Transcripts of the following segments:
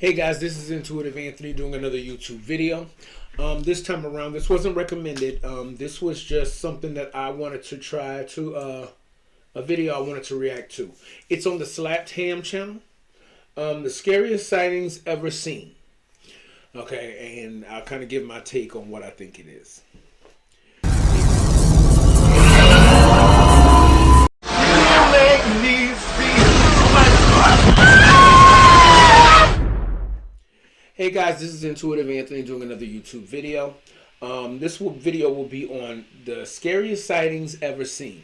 Hey guys, this is Intuitive Anthony doing another YouTube video. This time around, this wasn't recommended. This was just something that I wanted to try to, a video I wanted to react to. It's on the Slapped Ham channel. The Scariest Sightings Ever Seen. Okay, and I'll kind of give my take on what I think it is. Hey guys, this is Intuitive Anthony doing another YouTube video. This video will be on the Scariest Sightings Ever Seen.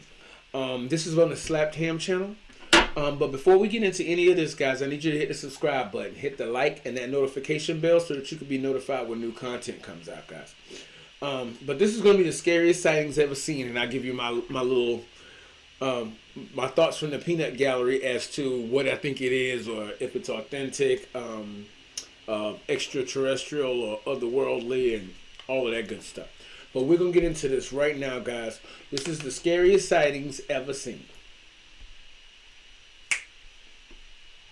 This is on the Slapped Ham channel. But before we get into any of this, guys, I need you to hit the subscribe button, hit the like and that notification bell so that you can be notified when new content comes out, guys. But this is going to be the Scariest Sightings Ever Seen, and I'll give you my little my thoughts from the peanut gallery as to what I think it is, or if it's authentic, extraterrestrial or otherworldly, and all of that good stuff. But we're gonna get into this right now, guys. This is the Scariest Sightings Ever Seen.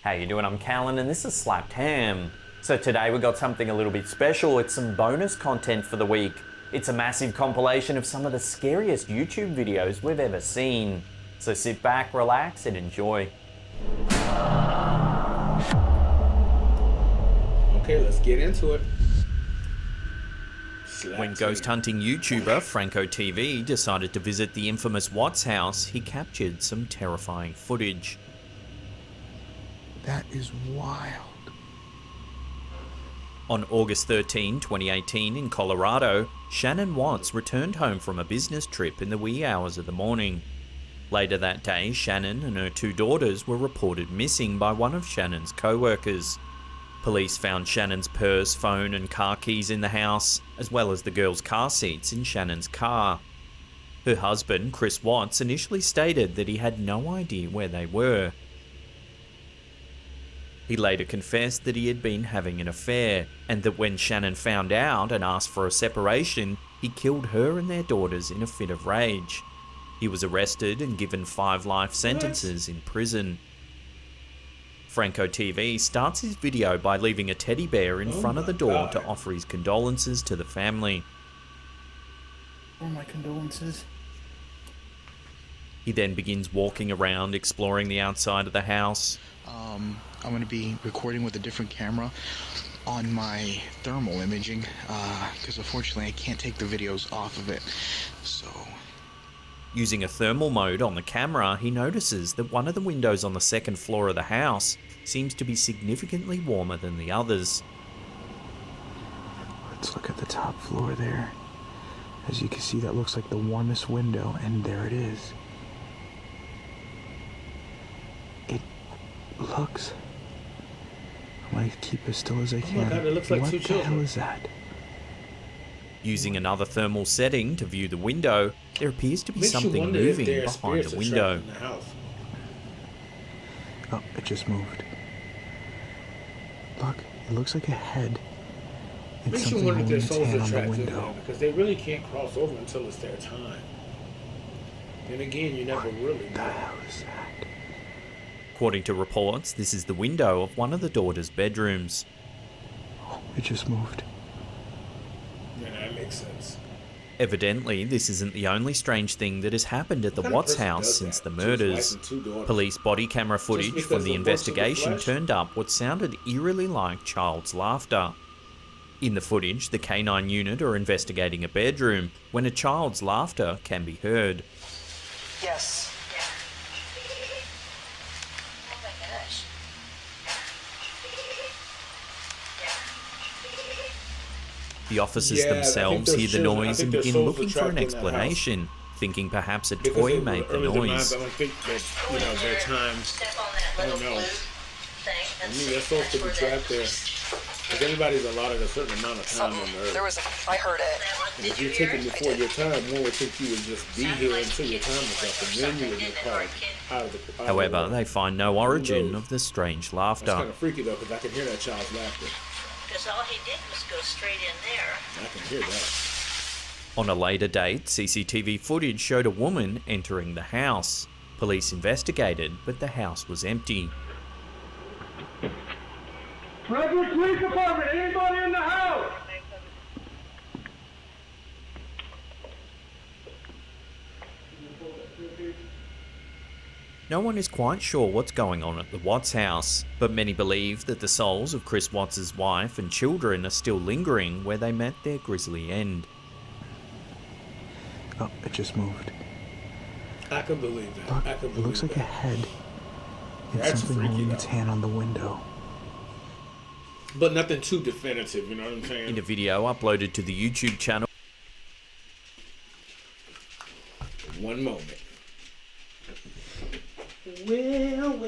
How you doing? I'm Callan and this is Slapped Ham. So today we got something a little bit special. It's some bonus content for the week. It's a massive compilation of some of the scariest YouTube videos we've ever seen. So sit back, relax and enjoy. Okay, let's get into it. When ghost hunting YouTuber Franco TV decided to visit the infamous Watts house, he captured some terrifying footage. That is wild. On August 13, 2018 in Colorado, Shannon Watts returned home from a business trip in the wee hours of the morning. Later that day, Shannon and her two daughters were reported missing by one of Shannon's co-workers. Police found Shannon's purse, phone and car keys in the house, as well as the girls' car seats in Shannon's car. Her husband, Chris Watts, initially stated that he had no idea where they were. He later confessed that he had been having an affair, and that when Shannon found out and asked for a separation, he killed her and their daughters in a fit of rage. He was arrested and given 5 life sentences in prison. Franco TV starts his video by leaving a teddy bear in front of the door to offer his condolences to the family. Oh, my condolences. He then begins walking around, exploring the outside of the house. I'm going to be recording with a different camera on my thermal imaging, because unfortunately I can't take the videos off of it, so... Using a thermal mode on the camera, he notices that one of the windows on the second floor of the house seems to be significantly warmer than the others. Let's look at the top floor there. As you can see, that looks like the warmest window, and there it is. It looks... I'm gonna keep as still as I can. Oh my God, it looks like two children. What the hell is that? Using another thermal setting to view the window, there appears to be something moving behind the window. Oh, it just moved. Look, it looks like a head. Makes you wonder if their souls are trapped in there, because they really can't cross over until it's their time. And again, you never really know. What the hell is that? According to reports, this is the window of one of the daughters' bedrooms. Oh, it just moved. Yeah, that makes sense. Evidently, this isn't the only strange thing that has happened at the Watts house since the murders. Police body camera footage from the investigation turned up what sounded eerily like child's laughter. In the footage, the K9 unit are investigating a bedroom when a child's laughter can be heard. Yes. The officers themselves hear the noise and begin looking for an explanation, thinking perhaps a toy made the noise. I don't think that, you know, their time, I don't know. I mean, they're supposed to be trapped there. If anybody's allotted a certain amount of time on the earth, I heard it. and if you're taken before your time, one would think you would just be here until your time was up, and then you would get called out of the However, they find no origin of the strange That's laughter. kind of freaky though, because I can hear that child's laughter. Because all he did was go straight in there. I can hear that. On a later date, CCTV footage showed a woman entering the house. Police investigated, but the house was empty. Redwood Police Department, anybody in the house? No one is quite sure what's going on at the Watts house, but many believe that the souls of Chris Watts' wife and children are still lingering where they met their grisly end. Oh, it just moved. I can believe that. Look, I can it believe looks like that. a head. And That's something freaky, holding though. its hand on the window. But nothing too definitive, you know what I'm saying? In a video uploaded to the YouTube channel, One moment. Well.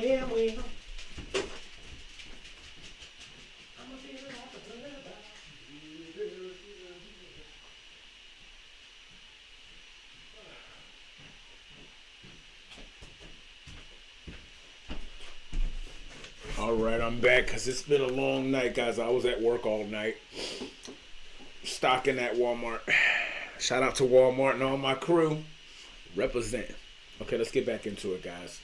All right, I'm back because it's been a long night, guys. I was at work all night, stocking at Walmart. Shout out to Walmart and all my crew. Represent. Okay, let's get back into it, guys.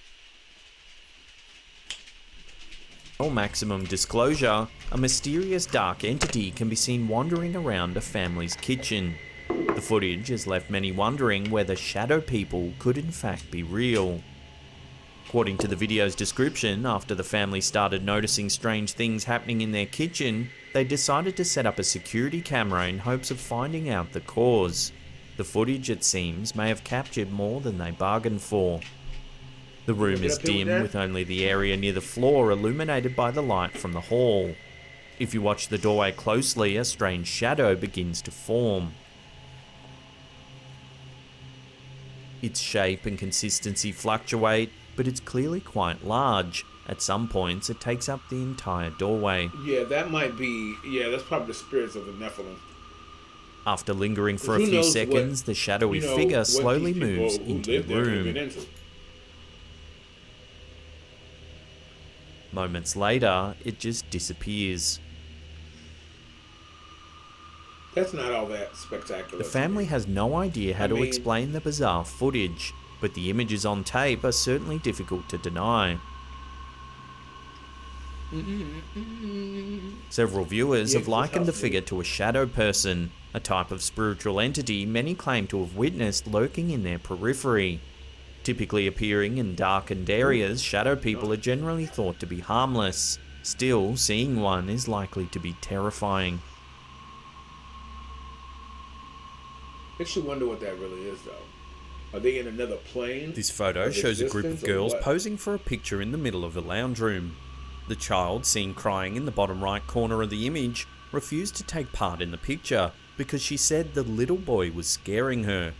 maximum disclosure, a mysterious dark entity can be seen wandering around a family's kitchen. The footage has left many wondering whether shadow people could in fact be real. According to the video's description, after the family started noticing strange things happening in their kitchen, they decided to set up a security camera in hopes of finding out the cause. The footage, it seems, may have captured more than they bargained for. The room is dim, with only the area near the floor illuminated by the light from the hall. If you watch the doorway closely, a strange shadow begins to form. Its shape and consistency fluctuate, but it's clearly quite large. At some points, it takes up the entire doorway. Yeah, that might be... Yeah, that's probably the spirits of the Nephilim. After lingering for a few seconds, the shadowy figure slowly moves into the room. Moments later, it just disappears. That's not all that spectacular. The family has no idea how to explain the bizarre footage, but the images on tape are certainly difficult to deny. Several viewers have likened the figure to a shadow person, a type of spiritual entity many claim to have witnessed lurking in their periphery. Typically appearing in darkened areas, shadow people are generally thought to be harmless. Still, seeing one is likely to be terrifying. Makes you wonder what that really is, though. Are they in another plane? This photo shows a group of girls posing for a picture in the middle of a lounge room. The child, seen crying in the bottom right corner of the image, refused to take part in the picture because she said the little boy was scaring her.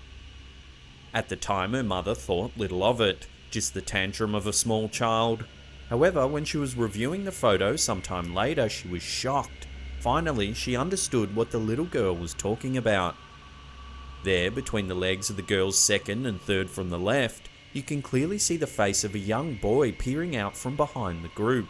At the time, her mother thought little of it, just the tantrum of a small child. However, when she was reviewing the photo sometime later, she was shocked. Finally, she understood what the little girl was talking about. There, between the legs of the girl's second and third from the left, you can clearly see the face of a young boy peering out from behind the group.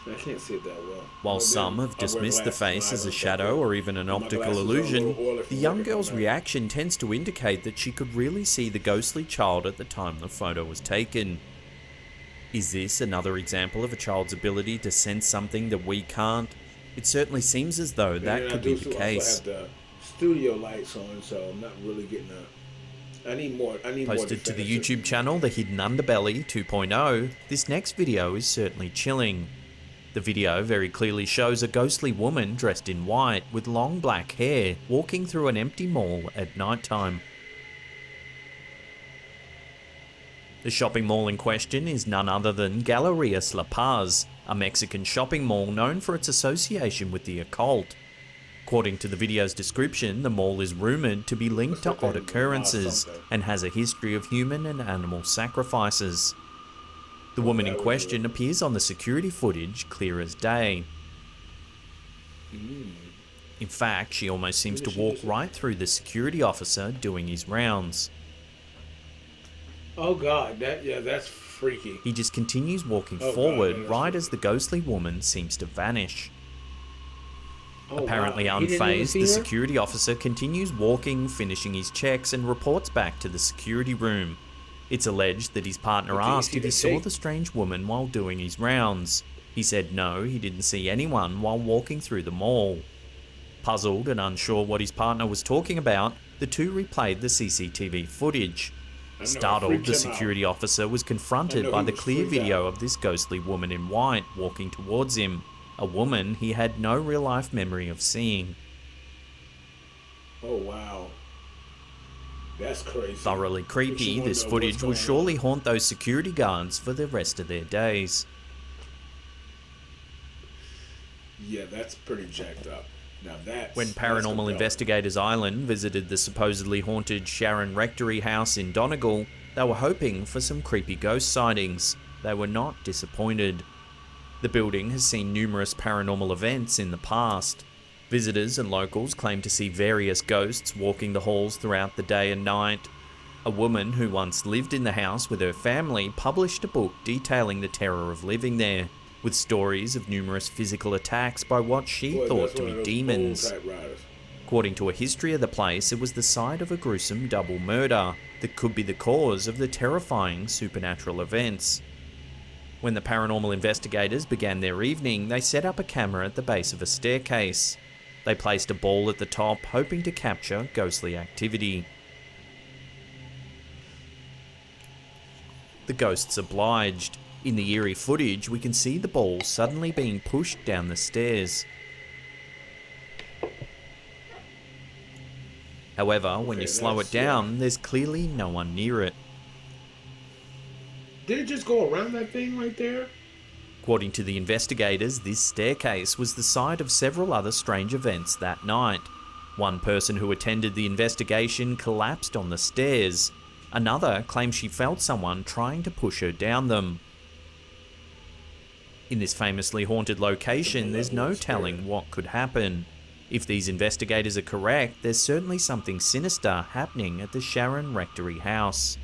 I can't see it that well. While some have dismissed the face as a shadow or even an optical illusion, the young girl's reaction tends to indicate that she could really see the ghostly child at the time the photo was taken. Is this another example of a child's ability to sense something that we can't? It certainly seems as though that could be the case. I have the studio lights on, so I'm not really getting I need more. Posted to the YouTube channel, The Hidden Underbelly 2.0, this next video is certainly chilling. The video very clearly shows a ghostly woman dressed in white with long black hair walking through an empty mall at nighttime. The shopping mall in question is none other than Galerías La Paz, a Mexican shopping mall known for its association with the occult. According to the video's description, the mall is rumoured to be linked to odd occurrences and has a history of human and animal sacrifices. The woman in question appears on the security footage clear as day. In fact, she almost seems to walk right through the security officer doing his rounds. Oh god, that's freaky. He just continues walking forward right as the ghostly woman seems to vanish. Apparently unfazed, the security officer continues walking, finishing his checks, and reports back to the security room. It's alleged that his partner asked if he saw the strange woman while doing his rounds. He said no, he didn't see anyone while walking through the mall. Puzzled and unsure what his partner was talking about, the two replayed the CCTV footage. Startled, the security officer was confronted by the clear video of this ghostly woman in white walking towards him, a woman he had no real-life memory of seeing. Oh, wow. That's crazy. Thoroughly creepy, this footage will surely haunt those security guards for the rest of their days. Yeah, that's pretty jacked up. Now when Paranormal Investigators Island visited the supposedly haunted Sharon Rectory house in Donegal, they were hoping for some creepy ghost sightings. They were not disappointed. The building has seen numerous paranormal events in the past. Visitors and locals claim to see various ghosts walking the halls throughout the day and night. A woman who once lived in the house with her family published a book detailing the terror of living there, with stories of numerous physical attacks by what she thought to be demons. According to a history of the place, it was the site of a gruesome double murder that could be the cause of the terrifying supernatural events. When the paranormal investigators began their evening, they set up a camera at the base of a staircase. They placed a ball at the top, hoping to capture ghostly activity. The ghosts obliged. In the eerie footage, we can see the ball suddenly being pushed down the stairs. However, when you slow it down, there's clearly no one near it. Did it just go around that thing right there? According to the investigators, this staircase was the site of several other strange events that night. One person who attended the investigation collapsed on the stairs. Another claimed she felt someone trying to push her down them. In this famously haunted location, there's no telling what could happen. If these investigators are correct, there's certainly something sinister happening at the Sharon Rectory house.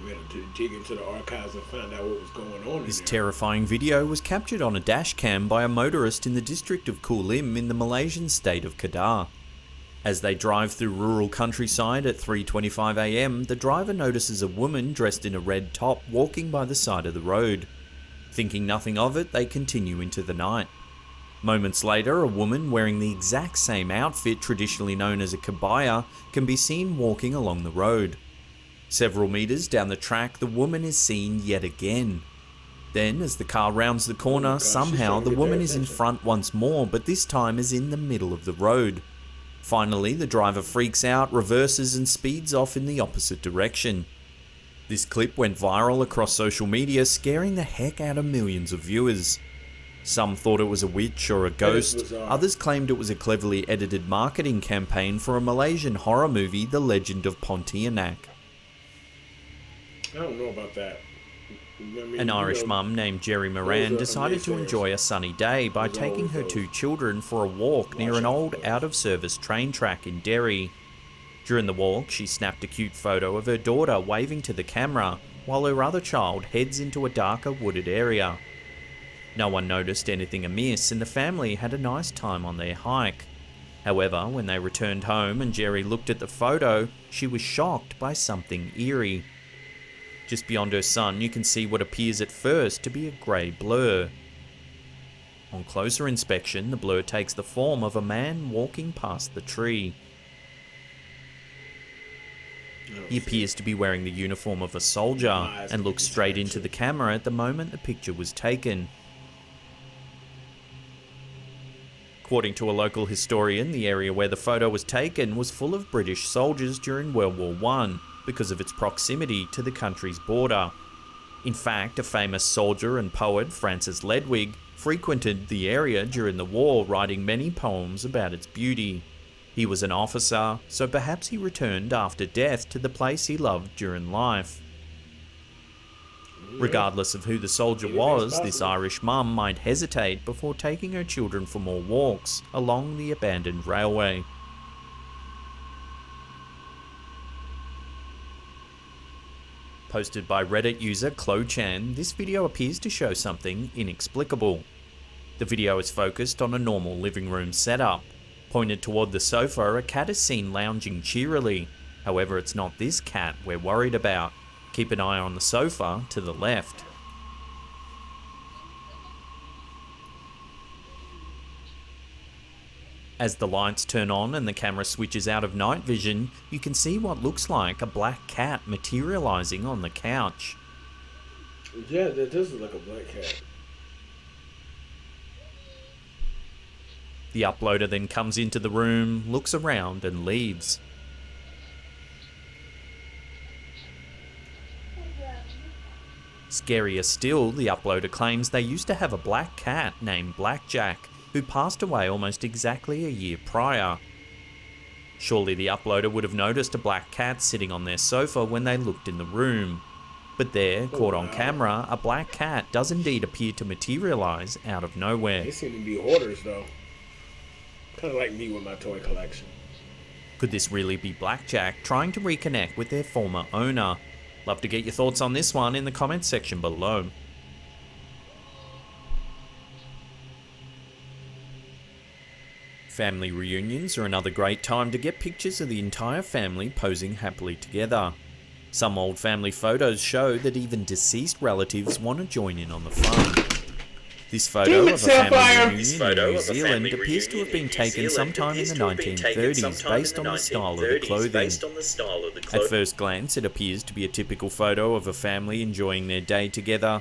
We had to dig into the archives and find out what was going on. This terrifying video was captured on a dash cam by a motorist in the district of Kulim in the Malaysian state of Kedah. As they drive through rural countryside at 3:25 AM, the driver notices a woman dressed in a red top walking by the side of the road. Thinking nothing of it, they continue into the night. Moments later, a woman wearing the exact same outfit traditionally known as a kebaya can be seen walking along the road. Several meters down the track, the woman is seen yet again. Then, as the car rounds the corner, somehow the woman is in front once more, but this time is in the middle of the road. Finally, the driver freaks out, reverses and speeds off in the opposite direction. This clip went viral across social media, scaring the heck out of millions of viewers. Some thought it was a witch or a ghost, others claimed it was a cleverly edited marketing campaign for a Malaysian horror movie, The Legend of Pontianak. I don't know about that. An Irish mum named Jerry Moran decided to enjoy a sunny day by taking her two children for a walk near an old out-of-service train track in Derry. During the walk, she snapped a cute photo of her daughter waving to the camera, while her other child heads into a darker wooded area. No one noticed anything amiss, and the family had a nice time on their hike. However, when they returned home and Jerry looked at the photo, she was shocked by something eerie. Just beyond her son, you can see what appears at first to be a grey blur. On closer inspection, the blur takes the form of a man walking past the tree. He appears to be wearing the uniform of a soldier and looks straight into the camera at the moment the picture was taken. According to a local historian, the area where the photo was taken was full of British soldiers during World War I because of its proximity to the country's border. In fact, a famous soldier and poet, Francis Ledwig, frequented the area during the war, writing many poems about its beauty. He was an officer, so perhaps he returned after death to the place he loved during life. Regardless of who the soldier was, this Irish mum might hesitate before taking her children for more walks along the abandoned railway. Posted by Reddit user Clochan, this video appears to show something inexplicable. The video is focused on a normal living room setup. Pointed toward the sofa, a cat is seen lounging cheerily. However, it's not this cat we're worried about. Keep an eye on the sofa to the left. As the lights turn on and the camera switches out of night vision, you can see what looks like a black cat materializing on the couch. Yeah, that does look like a black cat. The uploader then comes into the room, looks around and leaves. Scarier still, the uploader claims they used to have a black cat named Blackjack, who passed away almost exactly a year prior. Surely the uploader would have noticed a black cat sitting on their sofa when they looked in the room. But there, caught on camera, a black cat does indeed appear to materialize out of nowhere. They seem to be hoarders though. Kind of like me with my toy collection. Could this really be Blackjack trying to reconnect with their former owner? Love to get your thoughts on this one in the comments section below. Family reunions are another great time to get pictures of the entire family posing happily together. Some old family photos show that even deceased relatives want to join in on the fun. This photo of a family reunion in New Zealand appears to have been taken sometime in the 1930s based on the style of the clothing. At first glance, it appears to be a typical photo of a family enjoying their day together.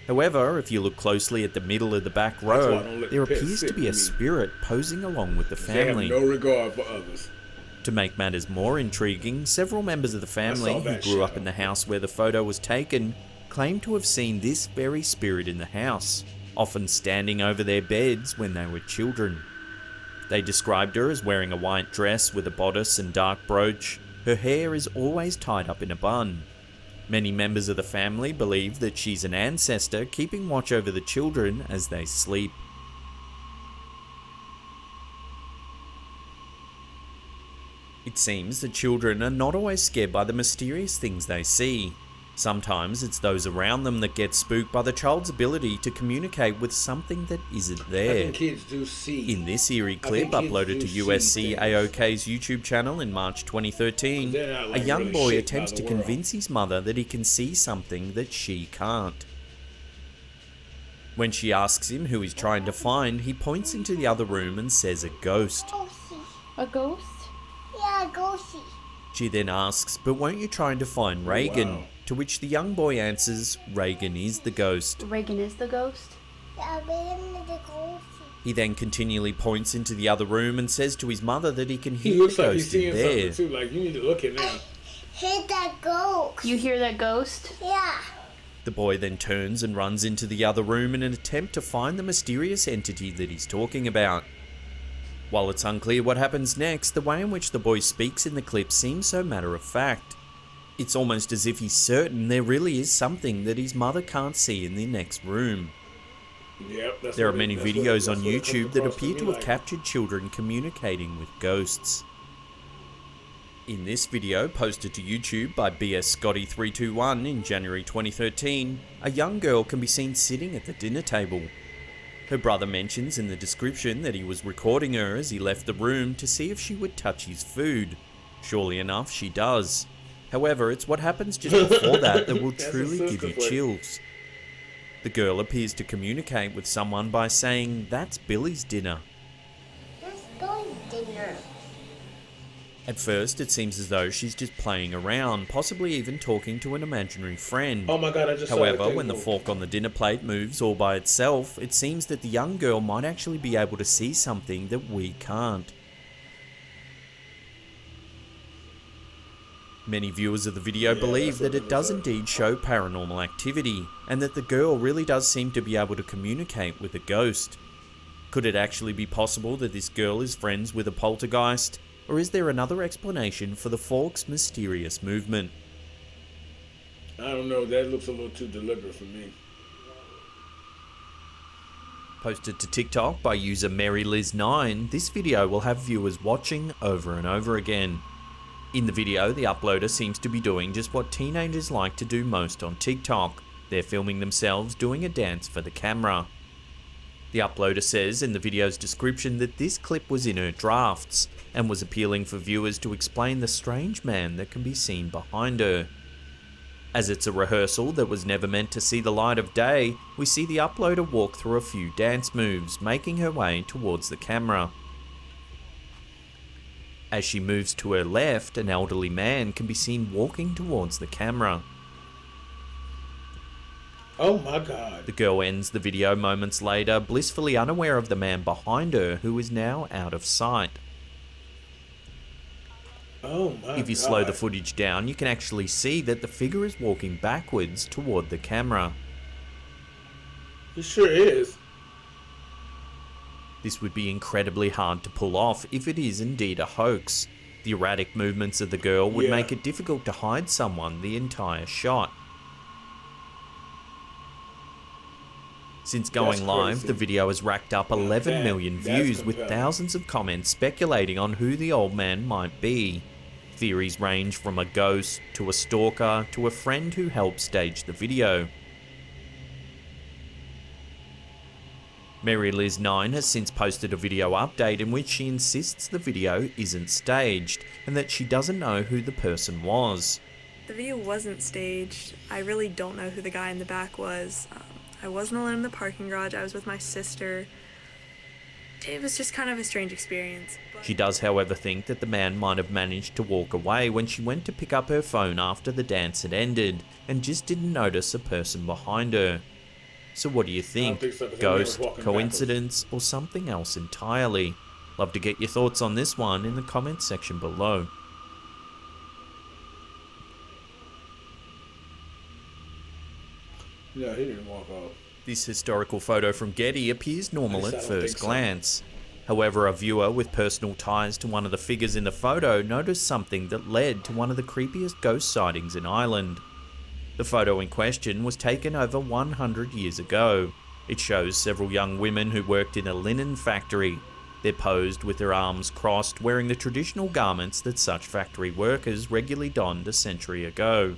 However, if you look closely at the middle of the back row, there appears to be a spirit posing along with the family. They have no regard for others. To make matters more intriguing, several members of the family who grew up in the house where the photo was taken claim to have seen this very spirit in the house, often standing over their beds when they were children. They described her as wearing a white dress with a bodice and dark brooch. Her hair is always tied up in a bun. Many members of the family believe that she's an ancestor keeping watch over the children as they sleep. It seems that children are not always scared by the mysterious things they see. Sometimes it's those around them that get spooked by the child's ability to communicate with something that isn't there. I think kids do see. In this eerie clip uploaded to USC AOK's YouTube channel in March 2013, a young boy attempts to convince his mother that he can see something that she can't. When she asks him who he's trying to find, he points into the other room and says a ghost. A ghost? Yeah, a ghosty. She then asks, "But weren't you trying to find Reagan?" Wow. To which the young boy answers, "Reagan is the ghost." Reagan is the ghost? Yeah, Reagan is the ghost. He then continually points into the other room and says to his mother that he can He hear looks the like he's ghost seeing in there. something too. Like, you need to look at now. Hit that ghost. You hear that ghost? Yeah. The boy then turns and runs into the other room in an attempt to find the mysterious entity that he's talking about. While it's unclear what happens next, the way in which the boy speaks in the clip seems so matter-of-fact. It's almost as if he's certain there really is something that his mother can't see in the next room. Yep, There are many videos on YouTube that appear to have captured children communicating with ghosts. In this video, posted to YouTube by BSScotty321 in January 2013, a young girl can be seen sitting at the dinner table. Her brother mentions in the description that he was recording her as he left the room to see if she would touch his food. Surely enough, she does. However, it's what happens just before that will truly give you chills. The girl appears to communicate with someone by saying, "That's Billy's dinner." That's Billy's dinner. At first, it seems as though she's just playing around, possibly even talking to an imaginary friend. Oh my god, I just saw However, that when the move. fork on the dinner plate moves all by itself, it seems that the young girl might actually be able to see something that we can't. Many viewers of the video believe that it does indeed show paranormal activity, and that the girl really does seem to be able to communicate with a ghost. Could it actually be possible that this girl is friends with a poltergeist, or is there another explanation for the fork's mysterious movement? I don't know, that looks a little too deliberate for me. Posted to TikTok by user MaryLiz9, this video will have viewers watching over and over again. In the video, the uploader seems to be doing just what teenagers like to do most on TikTok. They're filming themselves doing a dance for the camera. The uploader says in the video's description that this clip was in her drafts, and was appealing for viewers to explain the strange man that can be seen behind her. As it's a rehearsal that was never meant to see the light of day, we see the uploader walk through a few dance moves, making her way towards the camera. As she moves to her left, an elderly man can be seen walking towards the camera. Oh my God. The girl ends the video moments later, blissfully unaware of the man behind her, who is now out of sight. Oh my God. If you slow the footage down, you can actually see that the figure is walking backwards toward the camera. It sure is. This would be incredibly hard to pull off if it is indeed a hoax. The erratic movements of the girl would make it difficult to hide someone the entire shot. Since going live, the video has racked up 11 million views, with thousands of comments speculating on who the old man might be. Theories range from a ghost, to a stalker, to a friend who helped stage the video. Mary Liz 9 has since posted a video update in which she insists the video isn't staged, and that she doesn't know who the person was. The video wasn't staged. I really don't know who the guy in the back was. I wasn't alone in the parking garage, I was with my sister. It was just kind of a strange experience. She does, however, think that the man might have managed to walk away when she went to pick up her phone after the dance had ended, and just didn't notice a person behind her. So what do you think? Ghost, coincidence, or something else entirely? Love to get your thoughts on this one in the comments section below. No, he didn't walk off. This historical photo from Getty appears normal at first glance. However, a viewer with personal ties to one of the figures in the photo noticed something that led to one of the creepiest ghost sightings in Ireland. The photo in question was taken over 100 years ago. It shows several young women who worked in a linen factory. They're posed with their arms crossed, wearing the traditional garments that such factory workers regularly donned a century ago.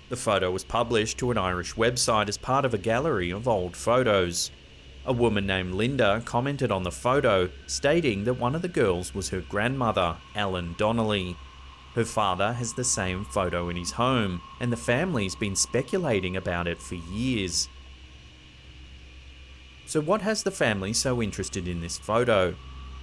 The photo was published to an Irish website as part of a gallery of old photos. A woman named Linda commented on the photo, stating that one of the girls was her grandmother, Ellen Donnelly. Her father has the same photo in his home, and the family's been speculating about it for years. So what has the family so interested in this photo?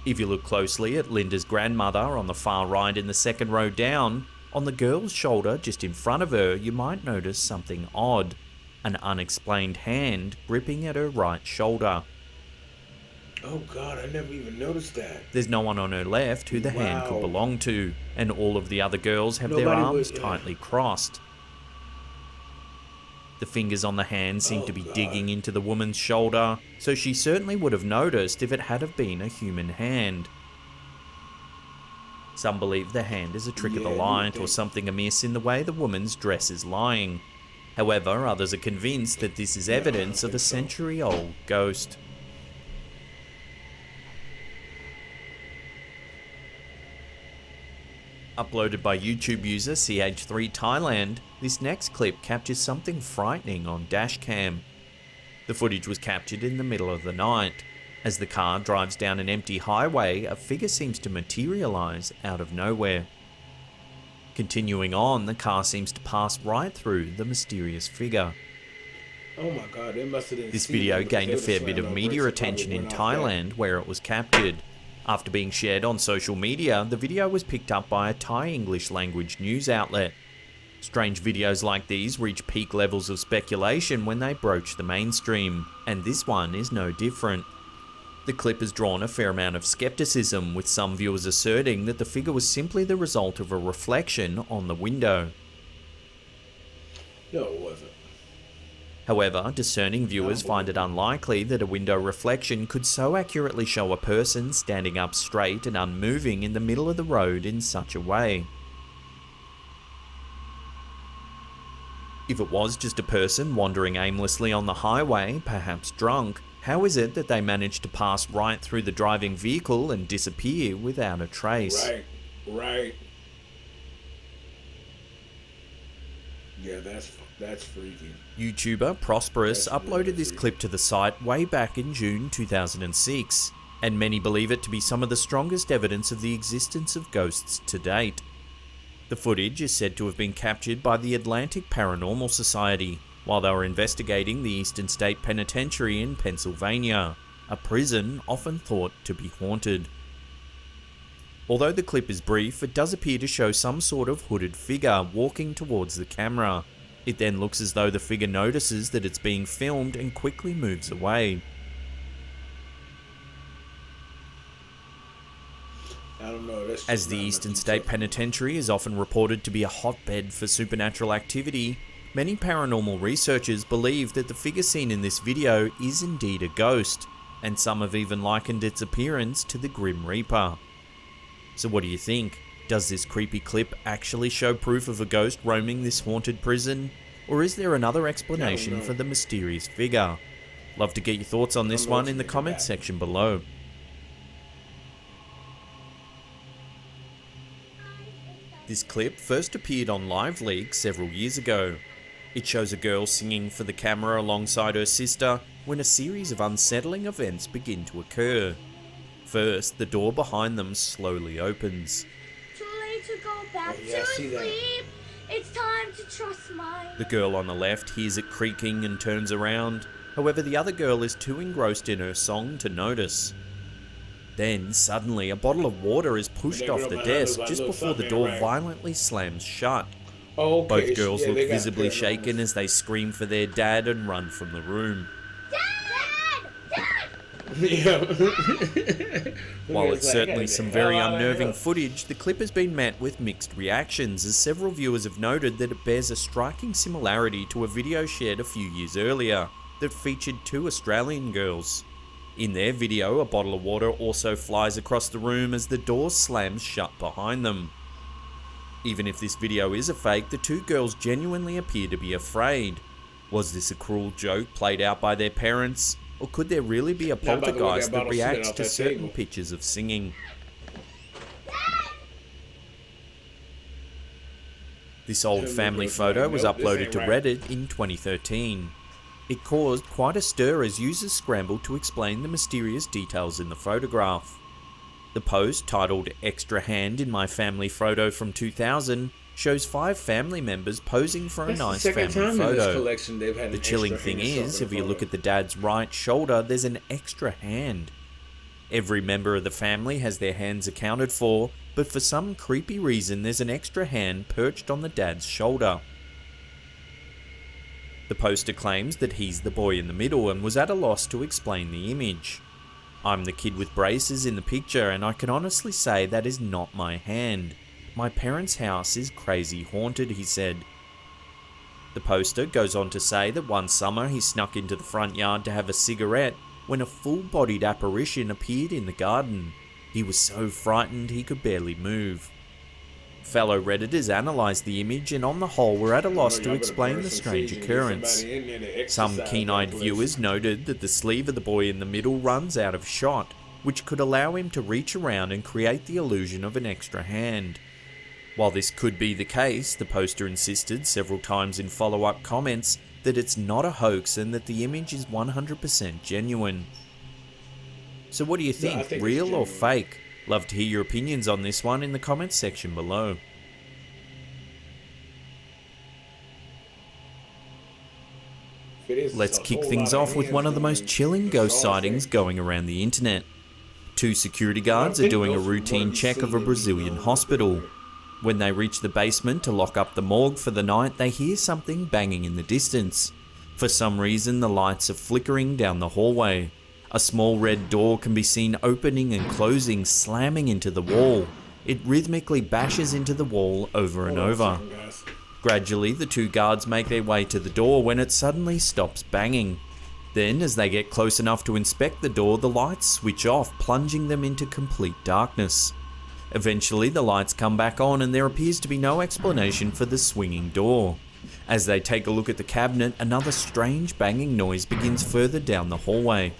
If you look closely at Linda's grandmother on the far right in the second row down, on the girl's shoulder just in front of her, you might notice something odd. An unexplained hand gripping at her right shoulder. Oh God, I never even noticed that. There's no one on her left who the hand could belong to, and all of the other girls have their arms tightly crossed. The fingers on the hand seem to be digging into the woman's shoulder, so she certainly would have noticed if it had have been a human hand. Some believe the hand is a trick of the light or something amiss in the way the woman's dress is lying. However, others are convinced that this is evidence of a century-old ghost. Uploaded by YouTube user CH3 Thailand, this next clip captures something frightening on dashcam. The footage was captured in the middle of the night. As the car drives down an empty highway, a figure seems to materialize out of nowhere. Continuing on, the car seems to pass right through the mysterious figure. Oh my God, they must have been. This video gained a fair bit of media attention in Thailand, where it was captured. After being shared on social media, the video was picked up by a Thai English language news outlet. Strange videos like these reach peak levels of speculation when they broach the mainstream, and this one is no different. The clip has drawn a fair amount of skepticism, with some viewers asserting that the figure was simply the result of a reflection on the window. No, it wasn't. However, discerning viewers find it unlikely that a window reflection could so accurately show a person standing up straight and unmoving in the middle of the road in such a way. If it was just a person wandering aimlessly on the highway, perhaps drunk, how is it that they managed to pass right through the driving vehicle and disappear without a trace? Right. Yeah, that's freaky. YouTuber Prosperous uploaded this clip to the site way back in June 2006, and many believe it to be some of the strongest evidence of the existence of ghosts to date. The footage is said to have been captured by the Atlantic Paranormal Society while they were investigating the Eastern State Penitentiary in Pennsylvania, a prison often thought to be haunted. Although the clip is brief, it does appear to show some sort of hooded figure walking towards the camera. It then looks as though the figure notices that it's being filmed and quickly moves away. I don't know, as the Eastern State Penitentiary is often reported to be a hotbed for supernatural activity, many paranormal researchers believe that the figure seen in this video is indeed a ghost, and some have even likened its appearance to the Grim Reaper. So what do you think? Does this creepy clip actually show proof of a ghost roaming this haunted prison? Or is there another explanation for the mysterious figure? Love to get your thoughts on this one in the comments section below. This clip first appeared on Live Leak several years ago. It shows a girl singing for the camera alongside her sister when a series of unsettling events begin to occur. First, the door behind them slowly opens. Too late to go back to sleep. It's time to trust my... The girl on the left hears it creaking and turns around. However, the other girl is too engrossed in her song to notice. Then, suddenly, a bottle of water is pushed off the desk just before the door violently slams shut. Both girls look visibly shaken as they scream for their dad and run from the room. While it's certainly some very unnerving footage, the clip has been met with mixed reactions, as several viewers have noted that it bears a striking similarity to a video shared a few years earlier that featured two Australian girls. In their video, a bottle of water also flies across the room as the door slams shut behind them. Even if this video is a fake, the two girls genuinely appear to be afraid. Was this a cruel joke played out by their parents? Or could there really be a poltergeist that reacts to certain pitches of singing? This old family photo was uploaded to Reddit in 2013. It caused quite a stir as users scrambled to explain the mysterious details in the photograph. The post, titled "Extra Hand in My Family Photo from 2000, shows 5 family members posing for a nice family photo. The chilling thing is, if you look at the dad's right shoulder, there's an extra hand. Every member of the family has their hands accounted for, but for some creepy reason there's an extra hand perched on the dad's shoulder. The poster claims that he's the boy in the middle and was at a loss to explain the image. "I'm the kid with braces in the picture, and I can honestly say that is not my hand. My parents' house is crazy haunted," he said. The poster goes on to say that one summer he snuck into the front yard to have a cigarette when a full-bodied apparition appeared in the garden. He was so frightened he could barely move. Fellow Redditors analysed the image and on the whole were at a loss to explain the strange occurrence. Some keen-eyed viewers noted that the sleeve of the boy in the middle runs out of shot, which could allow him to reach around and create the illusion of an extra hand. While this could be the case, the poster insisted several times in follow-up comments that it's not a hoax and that the image is 100% genuine. So what do you think, real or fake? Love to hear your opinions on this one in the comments section below. Let's kick things off with one of the most chilling ghost sightings going around the internet. 2 security guards are doing a routine check of a Brazilian hospital. When they reach the basement to lock up the morgue for the night, they hear something banging in the distance. For some reason, the lights are flickering down the hallway. A small red door can be seen opening and closing, slamming into the wall. It rhythmically bashes into the wall over and over. Gradually, the 2 guards make their way to the door when it suddenly stops banging. Then, as they get close enough to inspect the door, the lights switch off, plunging them into complete darkness. Eventually, the lights come back on and there appears to be no explanation for the swinging door. As they take a look at the cabinet, another strange banging noise begins further down the hallway.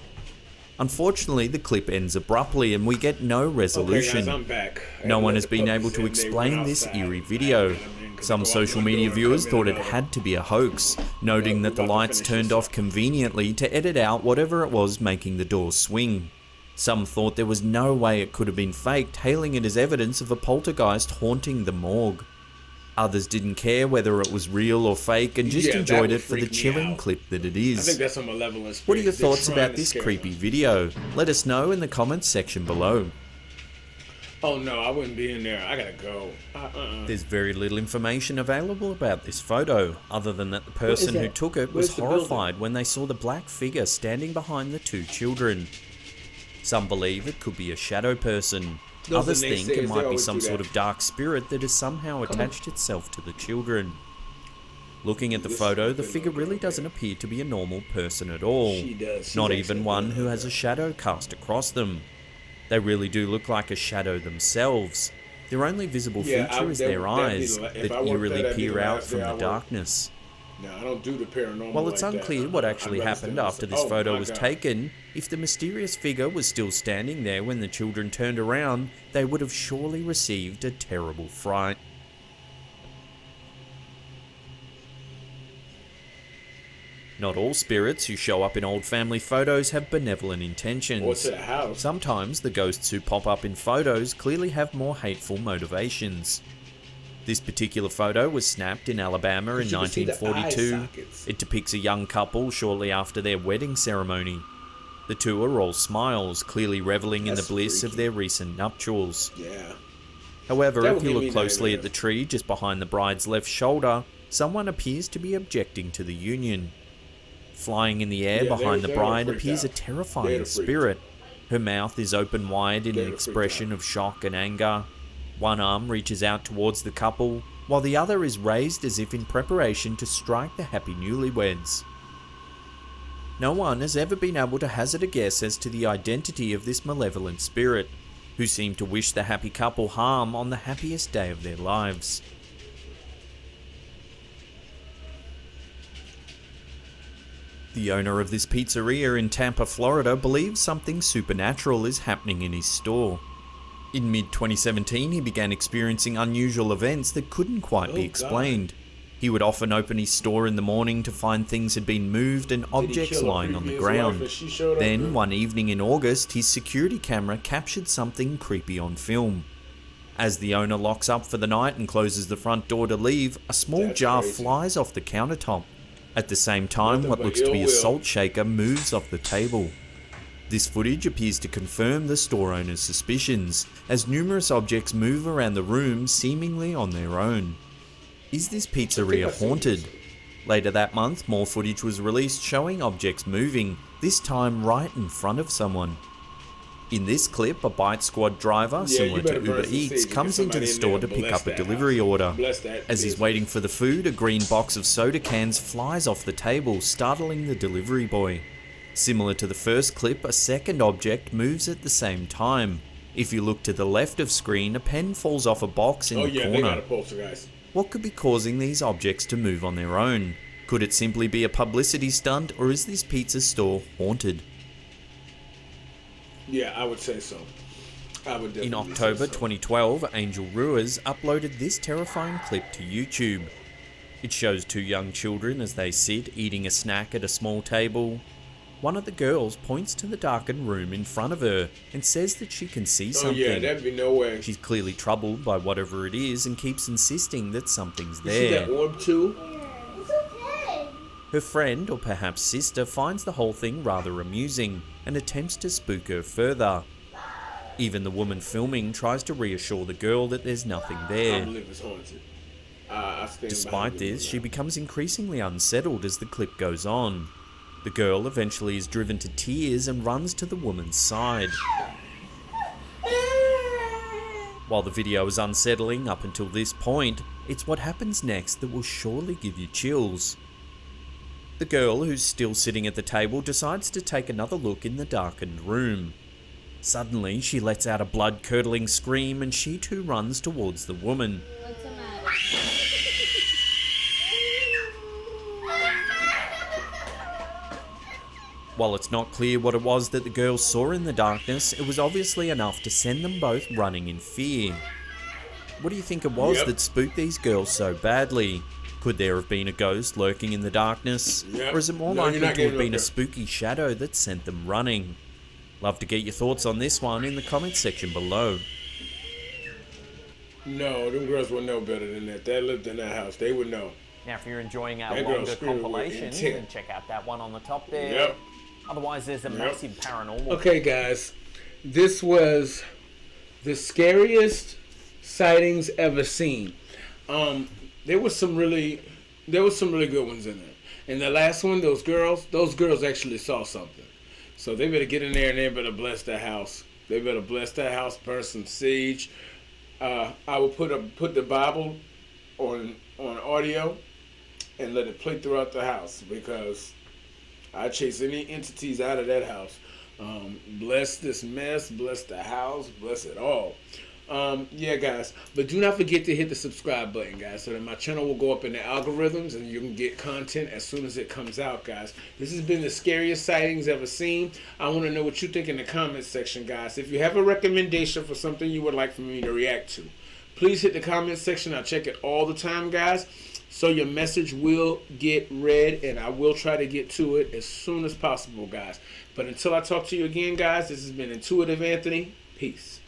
Unfortunately, the clip ends abruptly and we get no resolution. Okay, guys, I'm back. No one has been able to explain this eerie video. Some social media viewers thought it had to be a hoax, noting that the lights turned off conveniently to edit out whatever it was making the door swing. Some thought there was no way it could have been faked, hailing it as evidence of a poltergeist haunting the morgue. Others didn't care whether it was real or fake and just enjoyed it for the chilling clip that it is. I think that's a malevolent spirit. What are your thoughts about this creepy video? Let us know in the comments section below. Oh no, I wouldn't be in there. I gotta go. There's very little information available about this photo, other than that the person who took it was horrified when they saw the black figure standing behind the two children. Some believe it could be a shadow person. Others think it might be some sort of dark spirit that has somehow attached itself to the children. Looking at the photo, the figure really doesn't appear to be a normal person at all. Not even one who has a shadow cast across them. They really do look like a shadow themselves. Their only visible feature is their eyes that eerily peer out from the darkness. No, I don't do the paranormal. While it's unclear what actually happened after this photo was taken, if the mysterious figure was still standing there when the children turned around, they would have surely received a terrible fright. Not all spirits who show up in old family photos have benevolent intentions. Or to the house. Sometimes the ghosts who pop up in photos clearly have more hateful motivations. This particular photo was snapped in Alabama in 1942. It depicts a young couple shortly after their wedding ceremony. The two are all smiles, clearly reveling in the bliss of their recent nuptials. Yeah. However, if you look closely at the tree just behind the bride's left shoulder, someone appears to be objecting to the union. Flying in the air behind the bride appears a terrifying spirit. Her mouth is open wide in an expression of shock and anger. One arm reaches out towards the couple, while the other is raised as if in preparation to strike the happy newlyweds. No one has ever been able to hazard a guess as to the identity of this malevolent spirit, who seemed to wish the happy couple harm on the happiest day of their lives. The owner of this pizzeria in Tampa, Florida, believes something supernatural is happening in his store. In mid-2017, he began experiencing unusual events that couldn't quite be explained. He would often open his store in the morning to find things had been moved and objects lying on the ground. Then, one evening in August, his security camera captured something creepy on film. As the owner locks up for the night and closes the front door to leave, a small jar flies off the countertop. At the same time, what looks to be a salt shaker moves off the table. This footage appears to confirm the store owner's suspicions, as numerous objects move around the room seemingly on their own. Is this pizzeria haunted? Later that month, more footage was released showing objects moving, this time right in front of someone. In this clip, a Bite Squad driver, similar to Uber Eats, comes into the store to pick up a delivery order. As he's waiting for the food, a green box of soda cans flies off the table, startling the delivery boy. Similar to the first clip, a second object moves at the same time. If you look to the left of screen, a pen falls off a box in the corner. They got a poster, guys. What could be causing these objects to move on their own? Could it simply be a publicity stunt, or is this pizza store haunted? Yeah, I would say so. I would definitely In October 2012, Angel Ruiz uploaded this terrifying clip to YouTube. It shows two young children as they sit eating a snack at a small table. One of the girls points to the darkened room in front of her and says that she can see something. Oh yeah, that'd be no way. She's clearly troubled by whatever it is and keeps insisting that something's there. You see that orb too? It's okay. Her friend, or perhaps sister, finds the whole thing rather amusing and attempts to spook her further. Even the woman filming tries to reassure the girl that there's nothing there. I believe it's haunted. Despite this, she becomes increasingly unsettled as the clip goes on. The girl eventually is driven to tears and runs to the woman's side. While the video is unsettling up until this point, it's what happens next that will surely give you chills. The girl, who's still sitting at the table, decides to take another look in the darkened room. Suddenly, she lets out a blood-curdling scream and she too runs towards the woman. What's the matter? While it's not clear what it was that the girls saw in the darkness, it was obviously enough to send them both running in fear. What do you think it was that spooked these girls so badly? Could there have been a ghost lurking in the darkness? Or is it more likely to have been a spooky shadow that sent them running? Love to get your thoughts on this one in the comments section below. No, them girls would know better than that. They lived in that house. They would know. Now, if you're enjoying our That girl longer screwed with compilations, intent. then check out that one on the top there. Yep. Otherwise, there's a massive paranormal. Okay, guys. This was the scariest sightings ever seen. There was some really good ones in there. And the last one, those girls actually saw something. So they better get in there and they better bless that house. They better bless that house, burn some sage. I will put the Bible on audio and let it play throughout the house, because I chase any entities out of that house. Bless this mess, bless the house, bless it all. Yeah, guys, but do not forget to hit the subscribe button, guys, so that my channel will go up in the algorithms and you can get content as soon as it comes out, guys. This has been the scariest sightings ever seen. I want to know what you think in the comments section, guys. If you have a recommendation for something you would like for me to react to, please hit the comment section. I check it all the time, guys, so your message will get read, and I will try to get to it as soon as possible, guys. But until I talk to you again, guys, this has been Intuitive Anthony. Peace.